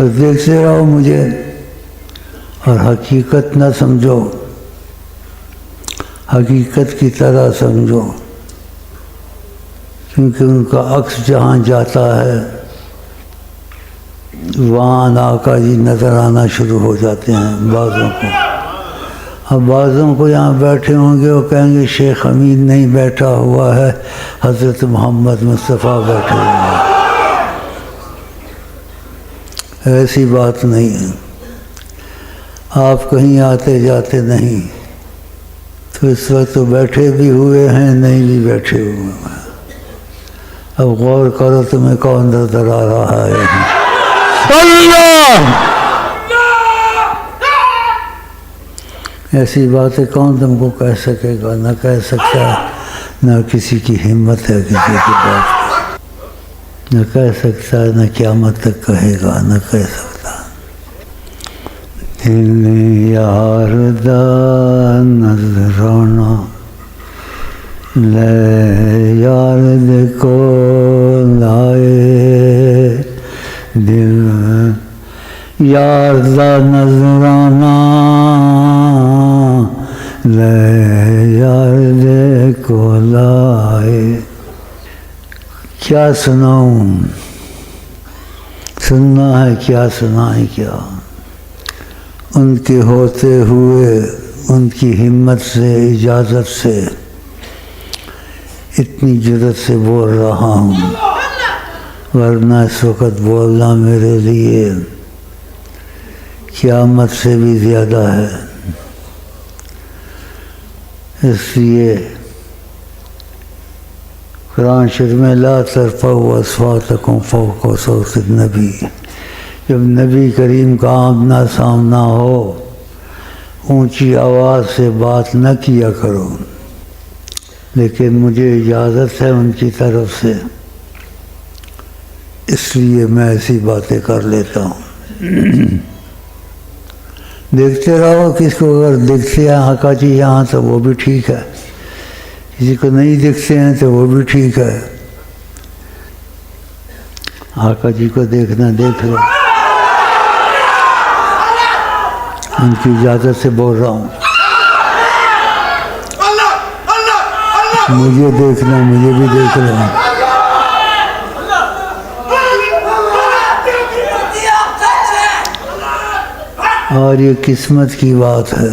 اور دیکھتے رہو مجھے اور حقیقت نہ سمجھو، حقیقت کی طرح سمجھو، کیونکہ ان کا عکس جہاں جاتا ہے وہاں آقا جی نظر آنا شروع ہو جاتے ہیں بعضوں کو۔ اب بعضوں کو یہاں بیٹھے ہوں گے وہ کہیں گے شیخ حمید نہیں بیٹھا ہوا ہے، حضرت محمد مصطفیٰ بیٹھے ہوئے ہیں۔ ایسی بات نہیں ہے، آپ کہیں آتے جاتے نہیں، تو اس وقت تو بیٹھے بھی ہوئے ہیں نہیں بھی بیٹھے ہوئے ہیں۔ اب غور کرو تمہیں کون نظر آ رہا ہے؟ اللہ! ایسی باتیں کون تم کو کہہ سکے گا؟ نہ کہہ سکتا، نہ کسی کی ہمت ہے کسی کی بات، نہ کہہ سکتا، نہ قیامت تک کہے گا، نہ کہہ سکتا۔ دل یار دا نظرانا لے یار دے کو لائے، دل یار دا نظرانا لے یار دے کو لائے۔ کیا سناؤں؟ سننا ہے کیا، سنائیں کیا؟ ان کے ہوتے ہوئے ان کی ہمت سے، اجازت سے اتنی جرأت سے بول رہا ہوں، ورنہ اس وقت بولنا میرے لیے قیامت سے بھی زیادہ ہے۔ اس لیے قرآن شریف میں لا ترفعوا اصواتکم فوق صوت النبی، جب نبی کریم کا آمنا سامنا ہو اونچی آواز سے بات نہ کیا کرو، لیکن مجھے اجازت ہے ان کی طرف سے، اس لیے میں ایسی باتیں کر لیتا ہوں۔ دیکھتے رہو، کس کو اگر دیکھتے ہیں آقا جی یہاں تو وہ بھی ٹھیک ہے، کسی کو نہیں دیکھتے ہیں تو وہ بھی ٹھیک ہے۔ آقا جی کو دیکھنا دیکھ لو، ان کی اجازت سے بول رہا ہوں۔ مجھے دیکھنا، مجھے بھی دیکھ لو۔ اور یہ قسمت کی بات ہے،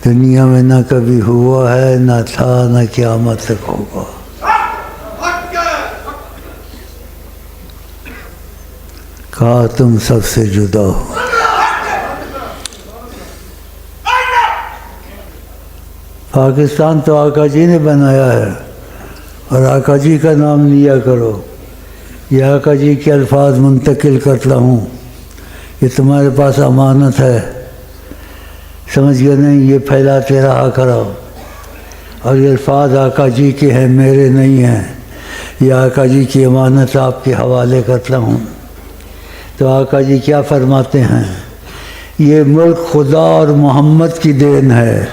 دنیا میں نہ کبھی ہوا ہے، نہ تھا، نہ قیامت تک ہوگا۔ کہا تم سب سے جدا ہو۔ پاکستان تو آقا جی نے بنایا ہے، اور آقا جی کا نام لیا کرو۔ یہ آقا جی کے الفاظ منتقل کرتا ہوں، یہ تمہارے پاس امانت ہے، سمجھ گئے نہیں؟ یہ پھیلاتے رہا کرو، اور یہ الفاظ آقا جی کے ہیں، میرے نہیں ہیں، یہ آقا جی کی امانت آپ کے حوالے کرتا ہوں۔ تو آقا جی کیا فرماتے ہیں؟ یہ ملک خدا اور محمد کی دین ہے۔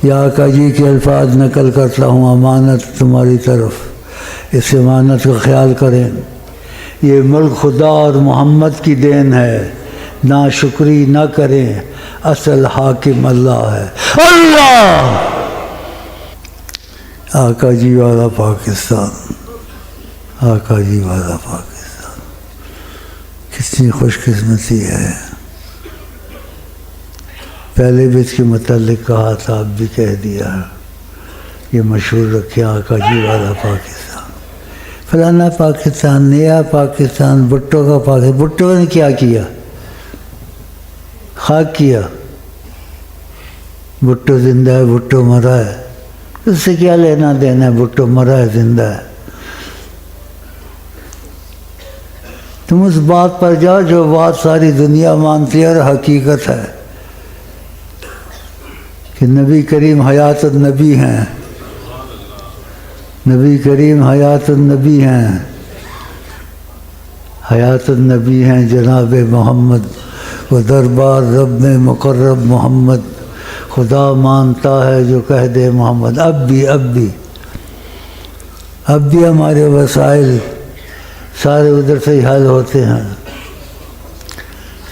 یہ آقا جی کے الفاظ نقل کرتا ہوں، امانت تمہاری طرف، اس امانت کا خیال کریں۔ یہ ملک خدا اور محمد کی دین ہے، ناشکری نہ کریں، اصل حاکم اللہ ہے۔ اللہ! آقا جی والا پاکستان، آقا جی والا پاکستان، کتنی خوش قسمتی ہے۔ پہلے بھی اس کے متعلق کہا تھا، اب بھی کہہ دیا، یہ مشہور رکھیں آقا جی والا پاکستان، فلانا پاکستان، نیا پاکستان، بھٹو کا پاکستان۔ بھٹو نے کیا کیا؟ خاک کیا۔ بھٹو زندہ ہے، بھٹو مرا ہے، اس سے کیا لینا دینا ہے؟ بھٹو مرا ہے، زندہ ہے۔ تم اس بات پر جاؤ جو بات ساری دنیا مانتی ہے اور حقیقت ہے، کہ نبی کریم حیات النبی ہیں، نبی کریم حیات النبی ہیں، حیات النبی ہیں جناب محمد، وہ دربار رب میں مقرب محمد، خدا مانتا ہے جو کہہ دے محمد۔ اب بھی ہمارے وسائل سارے ادھر سے ہی حل ہوتے ہیں.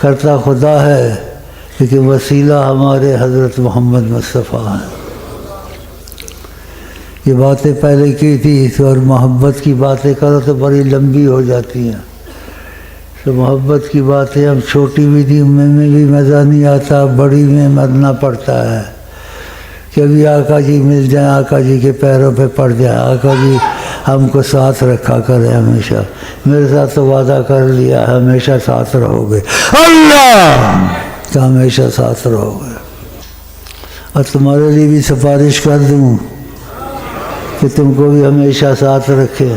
کرتا خدا ہے لیکن وسیلہ ہمارے حضرت محمد مصطفیٰ ہیں. یہ باتیں پہلے کی تھی اور محبت کی باتیں کرو تو بڑی لمبی ہو جاتی ہیں. تو محبت کی باتیں اب چھوٹی بھی تھی میں بھی مزہ نہیں آتا، بڑی میں مرنا پڑتا ہے. کبھی آقا جی مل جائیں، آقا جی کے پیروں پہ پڑ جائیں، آقا جی ہم کو ساتھ رکھا کرے ہمیشہ. میرے ساتھ تو وعدہ کر لیا ہمیشہ ساتھ رہو گے، اللہ تو ہمیشہ ساتھ رہو گے. اور تمہارے لیے بھی سفارش کر دوں کہ تم کو بھی ہمیشہ ساتھ رکھے،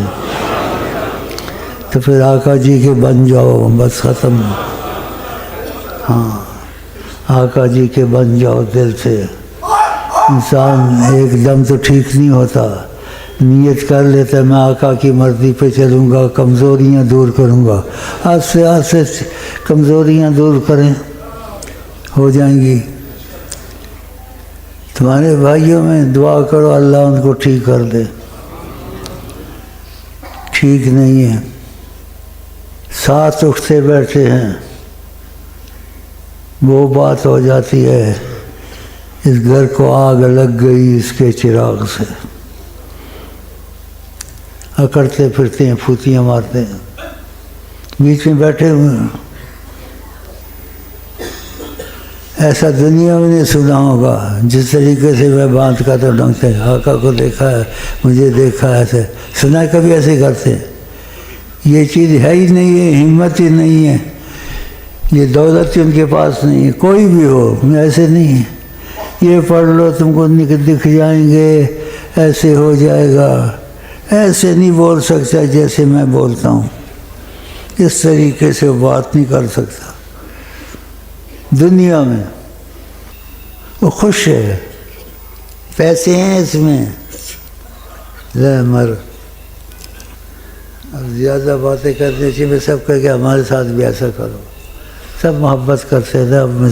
تو پھر آقا جی کے بن جاؤ، بس ختم. ہاں آقا جی کے بن جاؤ دل سے. انسان ایک دم تو ٹھیک نہیں ہوتا، نیت کر لیتا ہے میں آقا کی مرضی پہ چلوں گا، کمزوریاں دور کروں گا. آہستہ سے کمزوریاں دور کریں، ہو جائیں گی. تمہارے بھائیوں میں دعا کرو اللہ ان کو ٹھیک کر دے. ٹھیک نہیں ہے، ساتھ اٹھتے بیٹھے ہیں، وہ بات ہو جاتی ہے اس گھر کو آگ لگ گئی اس کے چراغ سے. اکڑتے پھرتے ہیں، پھوتیاں مارتے ہیں، بیچ میں بیٹھے ہوئے ہیں. ایسا دنیا میں نہیں سنا ہوگا جس طریقے سے میں باندھ کا تو ڈھنگتے ہیں. آقا کو دیکھا ہے، مجھے دیکھا ہے، ایسے سنا ہے کبھی ایسے کرتے ہیں. یہ چیز ہے ہی نہیں ہے، ہمت ہی نہیں ہے، یہ دولت ان کے پاس نہیں ہے. کوئی بھی ہو ایسے نہیں ہے. یہ پڑھ لو تم کو دکھ جائیں گے، ایسے ہو جائے گا. ایسے نہیں بول سکتا جیسے میں بولتا ہوں، اس طریقے سے بات نہیں کر سکتا. دنیا میں وہ خوش ہے، پیسے ہیں اس میں، لے مر. اب زیادہ باتیں کرنے سے میں سب کہہ کہ ہمارے ساتھ بھی ایسا کرو. سب محبت کرتے تھے، اب میں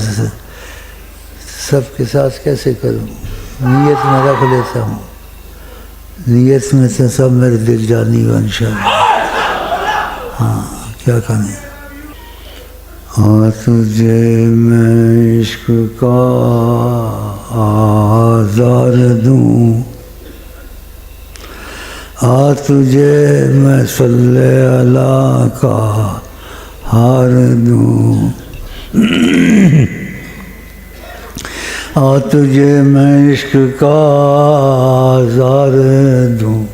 سب کے ساتھ کیسے کروں؟ نیت میں رکھ لیتا ہوں، نیت میں سے سب میرے دل جانی ہو انشاءاللہ. ہاں کیا کریں. تجھے میں عشق کا آزار دوں، تجھے میں صلی اللہ کا ہار دوں، تجھے میں عشق کا آزار دوں،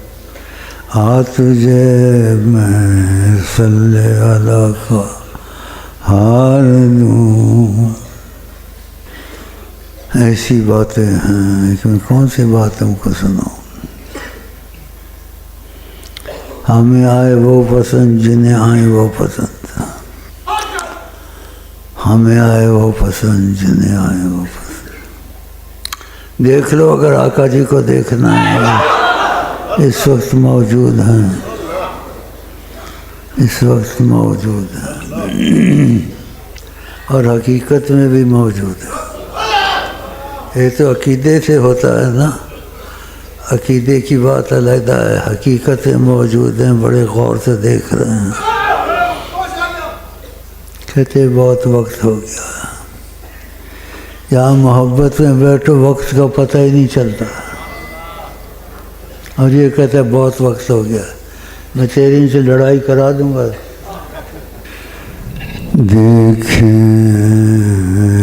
تجھے میں صلی اللہ کا ہار دوں. ایسی باتیں ہیں لیکن کون سی بات تم کو سناؤں. ہمیں آئے وہ پسند جنہیں آئے وہ پسند، ہمیں آئے وہ پسند جنہیں آئے وہ پسند. دیکھ لو اگر آقا جی کو دیکھنا ہے، اس وقت موجود ہیں، اس وقت موجود ہے اور حقیقت میں بھی موجود ہے. یہ تو عقیدے سے ہوتا ہے نا، عقیدے کی بات علیحدہ ہے، حقیقت موجود ہیں، بڑے غور سے دیکھ رہے ہیں. کہتے بہت وقت ہو گیا، یہاں محبت میں بیٹھو وقت کا پتہ ہی نہیں چلتا. اور یہ کہتا ہے بہت وقت ہو گیا، میں تیری سے لڑائی کرا دوں گا. دیکھیں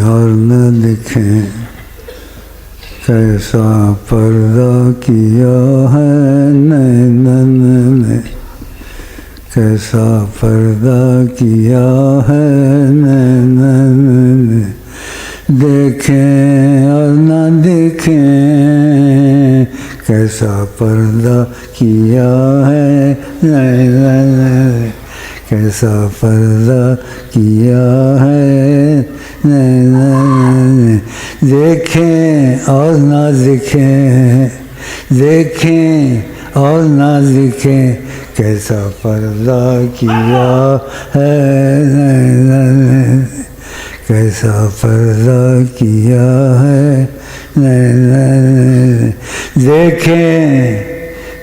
اور نہ دکھیں کیسا پردہ کیا ہے نینن نے، کیسا پردہ کیا ہے نینن نے. دیکھیں اور نہ دیکھیں کیسا پردہ کیا ہے نینن نے، کیسا پردہ کیا ہے نینن نے. دیکھیں اور نہ دیکھیں، دیکھیں اور نہ دیکھیں کیسا پردہ کیا ہے نینن نے، کیسا پردہ کیا ہے نینن نے. دیکھیں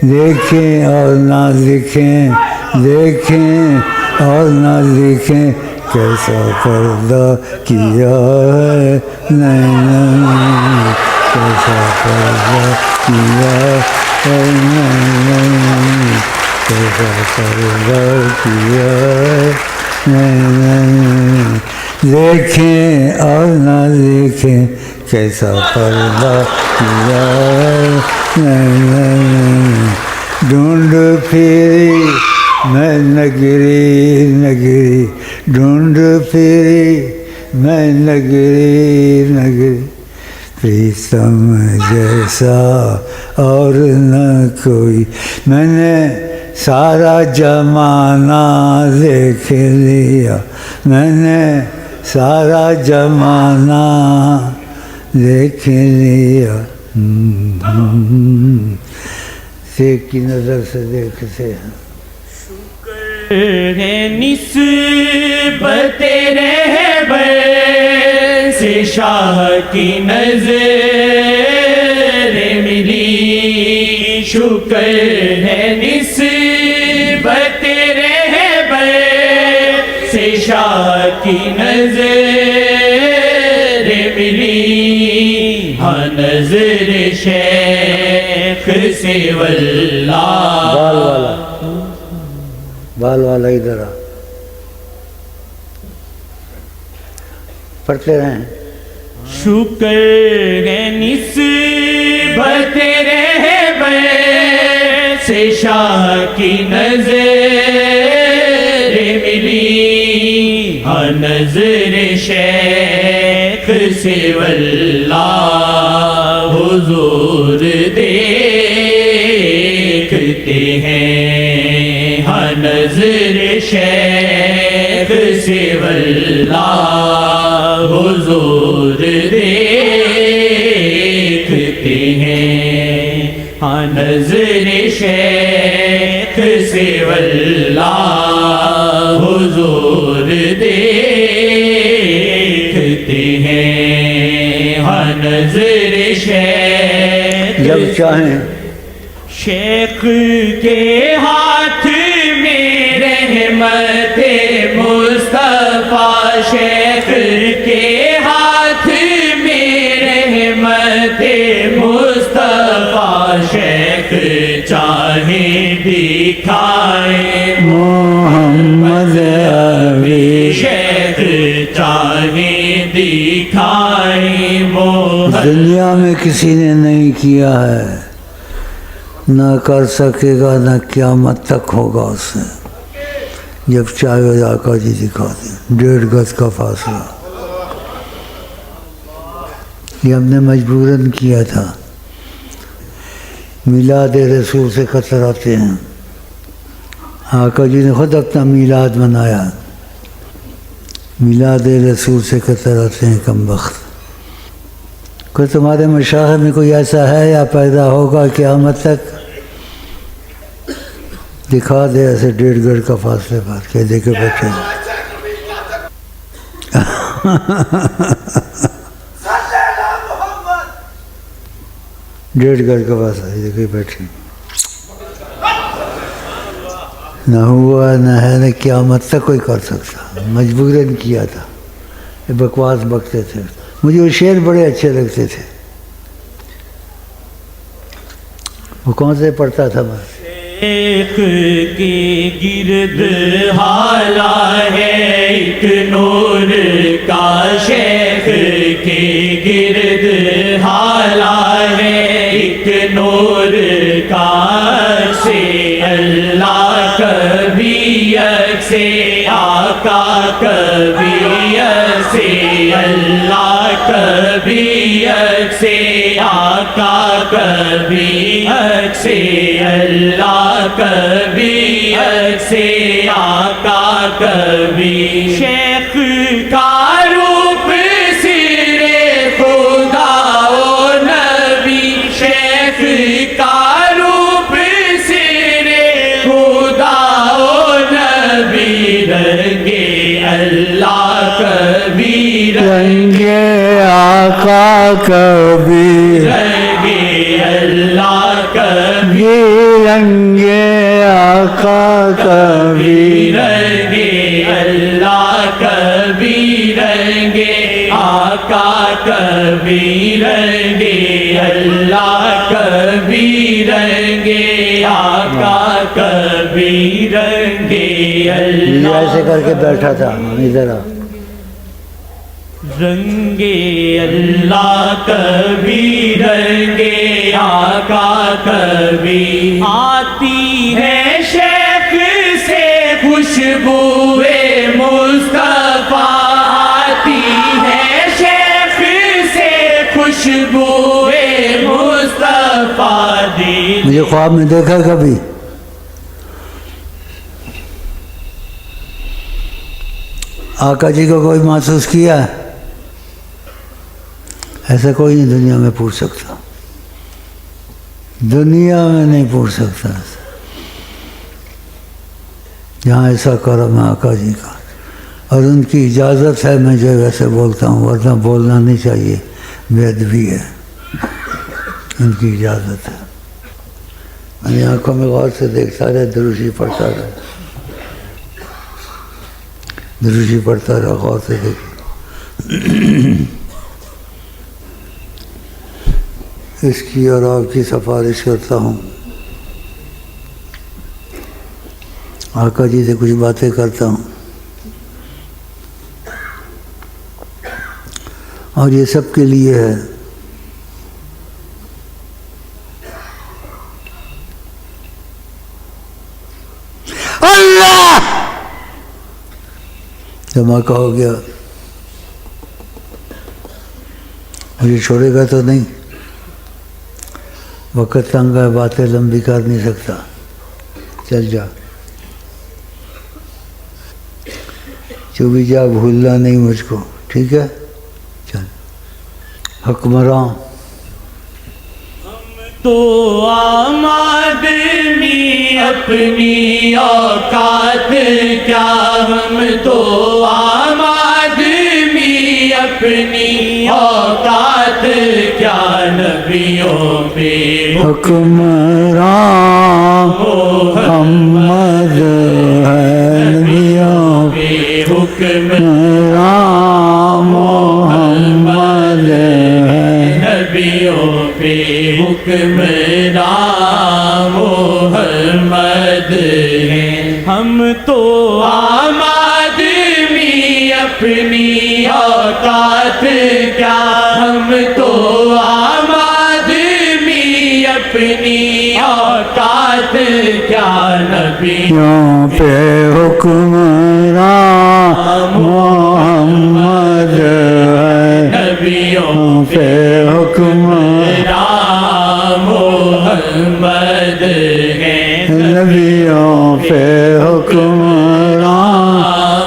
دیکھیں اور نہ دیکھیں دیکھیں اور نہ دیکھیں کیسا پردہ کیا ہے نینوں نے، کیسا پردہ کیا ہے نینوں نے، کیسا پردہ کیا ہے نینوں نے، دیکھیں اور نہ دیکھیں کیسا پردہ کیا ہے نینوں نے، ڈھونڈ پھری میں نگری نگری، ڈھونڈ پھری میں نگری نگری، پریتم جیسا اور نہ کوئی، میں نے سارا زمانہ دیکھ لیا، میں نے سارا زمانہ دیکھ لیا، ایک کی نظر سے دیکھتے ہیں۔ شکر ہے نسبت رہبر سے شاہ کی نظر ملی، شکر ہے نسبت رہبر سے شاہ کی نظر ملی، ہاں نظر شیخ سے واللہ۔ بال والا ادھر آ، پڑھتے رہیں۔ شکر ہے نسبت رہبر سے شاہ کی نظر ملی، ہاں نظر شیخ سے واللہ، حضور دیکھتے ہیں، ہاں نظر شیخ سے واللہ، حضور دیکھتے ہیں، ہاں نظر شیخ سے واللہ، حضور دیکھتے ہیں، ہاں نظر شیخ جب چاہیں شیخ کے ہاتھ میں رحمت مصطفیٰ، شیخ کے ہاتھ میں رحمت مصطفیٰ، شیخ چاہے دکھائے محمد عربی، شیخ چاہے دکھائے محمد، دنیا میں کسی نے نہیں کیا ہے، نہ کر سکے گا، نہ قیامت تک ہوگا اس سے، جب چاہے آقا جی دکھا دیں، 1.5 گز کا فاصلہ، یہ ہم نے مجبوراً کیا تھا، میلاد رسول سے کتراتے ہیں، آقا جی نے خود اپنا میلاد منایا، میلاد رسول سے کتراتے ہیں کم وقت، کہ تمہارے مشاغل میں کوئی ایسا ہے یا پیدا ہوگا قیامت تک، دکھا دے ایسے 1.5 گز کا فاصلے پر، کہ دیکھے بیٹھے 1.5 گز کا فاصلہ، دیکھے بیٹھے، نہ ہوا نہ ہے نہ قیامت تک کوئی کر سکتا، مجبوراً کیا تھا، یہ بکواس بکتے تھے، مجھے وہ شعر بڑے اچھے لگتے تھے، وہ کون سے پڑھتا تھا میں؟ شیخ کے گرد حالا ہے ایک نور کا، شیخ کے گرد حالا ہے ایک نور کا، سے اللہ کبھی سے آقا کبھی سے اللہ کبھی سے آقا کبھی سے اللہ کبھی سے آقا کبھی، شیخ کا روپ سر خدا و نبی، شیخ کا روپ سر خدا و نبی، رنگے اللہ کبھی، رنگے آقا کبھی، رنگے اللہ کبھی، رنگے آقا کبھی، کبھی رنگے اللہ کبھی رنگے آقا کبھی رنگے یہ اللہ ایسے کر کے بیٹھا تھا ادھر رنگے اللہ کبھی رنگے آقا کبھی آتی ہے شیخ سے خوشبوئے مصطفیٰ آتی ہے شیخ سے خوشبوئے مصطفیٰ دی مجھے خواب میں دیکھا کبھی آقا جی کو کوئی محسوس کیا ہے ایسا کوئی نہیں دنیا میں پوچھ سکتا دنیا میں نہیں پوچھ سکتا یہاں ایسا کرم ہے آقا جی کا اور ان کی اجازت ہے میں جو ویسے بولتا ہوں ورنہ بولنا نہیں چاہیے بے ادبی ہے ان کی اجازت ہے میں نے آنکھوں میں غور سے دیکھتا رہا دروشی پڑھتا رہا دروشی پڑھتا رہا غور سے دیکھ اس کی اور آپ کی سفارش کرتا ہوں آقا جی سے کچھ باتیں کرتا ہوں اور یہ سب کے لیے ہے اللہ دھماکہ ہو گیا مجھے چھوڑے گا تو نہیں وقت تنگ ہے باتیں لمبی کر نہیں سکتا چل جا چوبی جا بھولنا نہیں مجھ کو ٹھیک ہے چل حکمراں تو عام آدمی اپنی اوقات کیا ہم تو عام آدمی اپنی اوقات کیا نبیوں پہ حکمراں محمد ہے نبیوں پہ حکم حکمراں محمد ہے نبیوں پہ حکمران محمد ہیں ہم تو عام آدمی اپنی اوقات کیا ہم تو عام آدمی اپنی اوقات کیا نبیوں پہ حکمراں محمد ہے نبیوں پہ حکمراں محمد ہیں نبیوں پہ حکمراں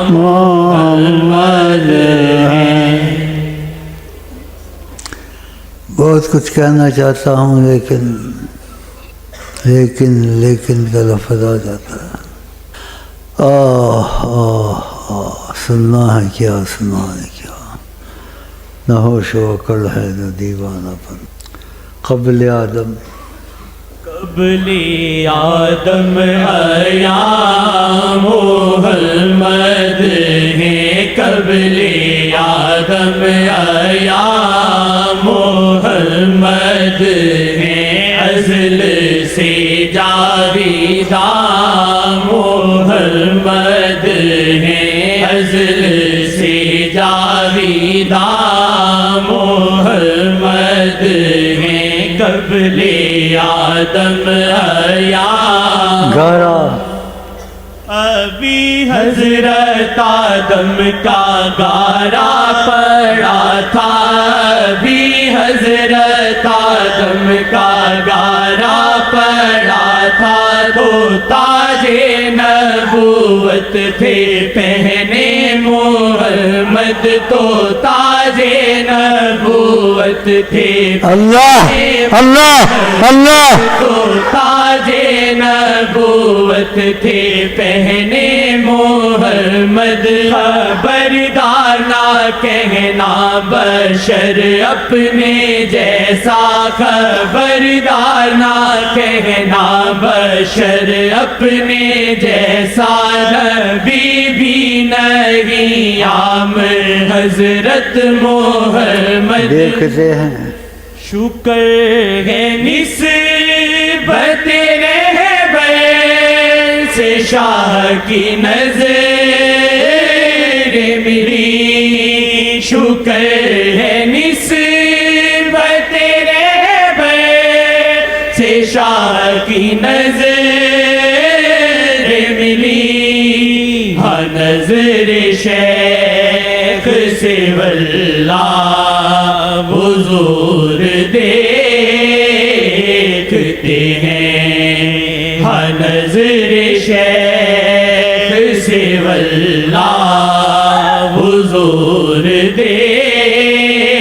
محمد ہے بہت کچھ کہنا چاہتا ہوں لیکن کا لفظ آ جاتا ہے سننا ہے کیا نہ ہوش و عقل ہے نہ دیوانہ پن قبل آدم قبل آدم ایام محمد ہیں قبل آدم ایام محمد ہیں ازل سے جاویداں محمد ہیں ازل سے جاویداں محمد ہیں قبل آدم ایام گارا ابھی حضرت آدم کا گارا پڑا تھا ابھی حضرت آدم کا گارا پڑا تھا تو تاج نبوت تھے پہنے محمد تو تاج نبوت تھے اللہ اللہ اللہ تو تاج نبوت تھے پہنے محمد محمد خبردار نہ کہنا بشر اپنے جیسا خبردار نہ کہنا بشر اپنے جیسا نبی بھی نہیں عامر حضرت محمد دیکھتے ہیں شکر ہے نسبت رہبر سے شاہ کی نظر ملی شکر ہے نسبت رہبر سے شاہ کی نظر ملی ہاں نظر شیخ سے واللہ حضور دیکھتے ہیں ہاں نظر شیخ سے واللہ حضور دیکھتے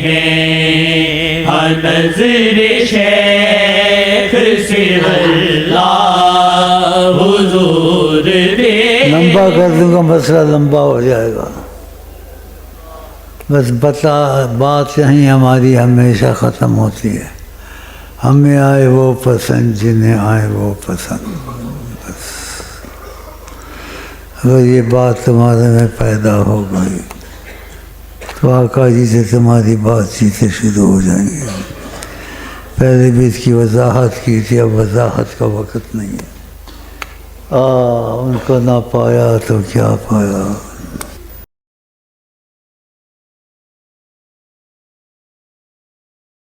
ہیں ہاں نظر شیخ سے واللہ حضور دیکھتے ہیں لمبا کر دوں گا مسئلہ لمبا ہو جائے گا بس بات یہیں ہماری ہمیشہ ختم ہوتی ہے ہمیں آئے وہ پسند جنہیں آئے وہ پسند بس اگر یہ بات تمہارے میں پیدا ہو گئی تو آقا جی سے تمہاری بات چیتیں شروع ہو جائیں گی پہلے بھی اس کی وضاحت کی تھی اب وضاحت کا وقت نہیں ہے ان کو نہ پایا تو کیا پایا